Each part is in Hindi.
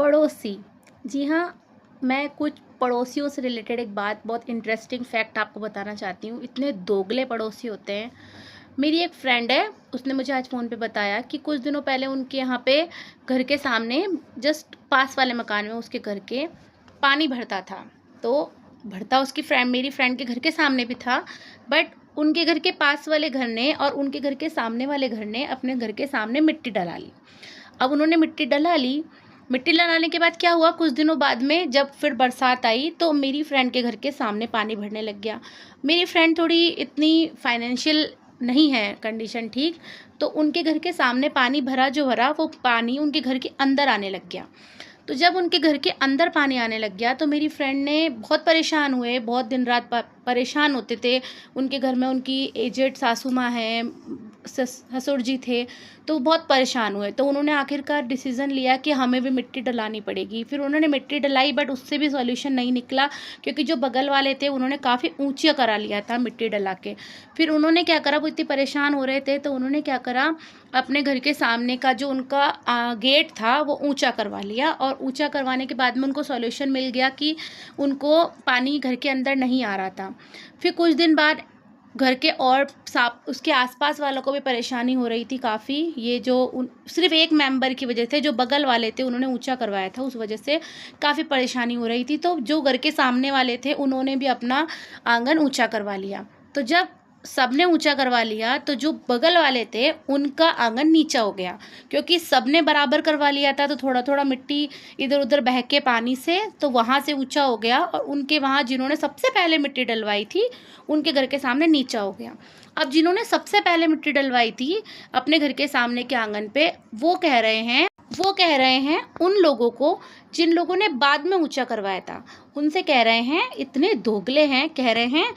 पड़ोसी। जी हाँ, मैं कुछ पड़ोसियों से रिलेटेड एक बात बहुत इंटरेस्टिंग फैक्ट आपको बताना चाहती हूँ। इतने दोगले पड़ोसी होते हैं। मेरी एक फ्रेंड है, उसने मुझे आज फ़ोन पे बताया कि कुछ दिनों पहले उनके यहाँ पे घर के सामने जस्ट पास वाले मकान में उसके घर के पानी भरता था। तो भरता उसकी फ्रेंड मेरी फ्रेंड के घर के सामने भी था, बट उनके घर के पास वाले घर ने और उनके घर के सामने वाले घर ने अपने घर के सामने मिट्टी डला ली। अब उन्होंने मिट्टी डला ली। मिट्टी डलाने के बाद क्या हुआ, कुछ दिनों बाद में जब फिर बरसात आई तो मेरी फ्रेंड के घर के सामने पानी भरने लग गया। मेरी फ्रेंड थोड़ी इतनी फाइनेंशियल नहीं है कंडीशन ठीक, तो उनके घर के सामने पानी भरा जो भरा वो पानी उनके घर के अंदर आने लग गया। तो जब उनके घर के अंदर पानी आने लग गया तो मेरी फ्रेंड ने बहुत परेशान हुए, बहुत दिन रात परेशान होते थे। उनके घर में उनकी एजेड सासू माँ हैं, ससुर जी थे, तो बहुत परेशान हुए। तो उन्होंने आखिरकार डिसीज़न लिया कि हमें भी मिट्टी डलानी पड़ेगी। फिर उन्होंने मिट्टी डलाई, बट उससे भी सॉल्यूशन नहीं निकला, क्योंकि जो बगल वाले थे उन्होंने काफ़ी ऊंचा करा लिया था मिट्टी डला के। फिर उन्होंने क्या करा, वो इतने परेशान हो रहे थे तो उन्होंने क्या करा, अपने घर के सामने का जो उनका गेट था वो ऊंचा करवा लिया। और ऊंचा करवाने के बाद में उनको सॉल्यूशन मिल गया कि उनको पानी घर के अंदर नहीं आ रहा था। फिर कुछ दिन बाद घर के और उसके आसपास वालों को भी परेशानी हो रही थी काफ़ी। ये जो सिर्फ एक मेंबर की वजह से, जो बगल वाले थे उन्होंने ऊंचा करवाया था, उस वजह से काफ़ी परेशानी हो रही थी। तो जो घर के सामने वाले थे उन्होंने भी अपना आंगन ऊंचा करवा लिया। तो जब सबने ऊंचा करवा लिया तो जो बगल वाले थे उनका आंगन नीचा हो गया, क्योंकि सबने बराबर करवा लिया था। तो थोड़ा थोड़ा मिट्टी इधर उधर बह के पानी से तो वहाँ से ऊंचा हो गया, और उनके वहाँ जिन्होंने सबसे पहले मिट्टी डलवाई थी उनके घर के सामने नीचा हो गया। अब जिन्होंने सबसे पहले मिट्टी डलवाई थी अपने घर के सामने के आंगन पे, वो कह रहे हैं उन लोगों को जिन लोगों ने बाद में ऊंचा करवाया था, उनसे कह रहे हैं, इतने दोगले हैं, कह रहे हैं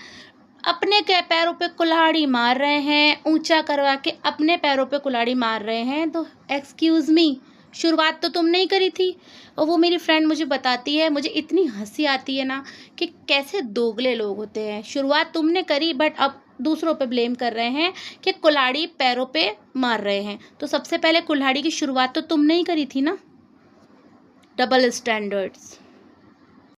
अपने के पैरों पे कुल्हाड़ी मार रहे हैं, ऊंचा करवा के अपने पैरों पे कुल्हाड़ी मार रहे हैं। तो एक्सक्यूज़ मी, शुरुआत तो तुमने ही करी थी। और वो मेरी फ्रेंड मुझे बताती है, मुझे इतनी हंसी आती है ना कि कैसे दोगले लोग होते हैं। शुरुआत तुमने करी, बट अब दूसरों पे ब्लेम कर रहे हैं कि कुल्हाड़ी पैरों पे मार रहे हैं। तो सबसे पहले कुल्हाड़ी की शुरुआत तो तुमने ही करी थी ना। Double standards.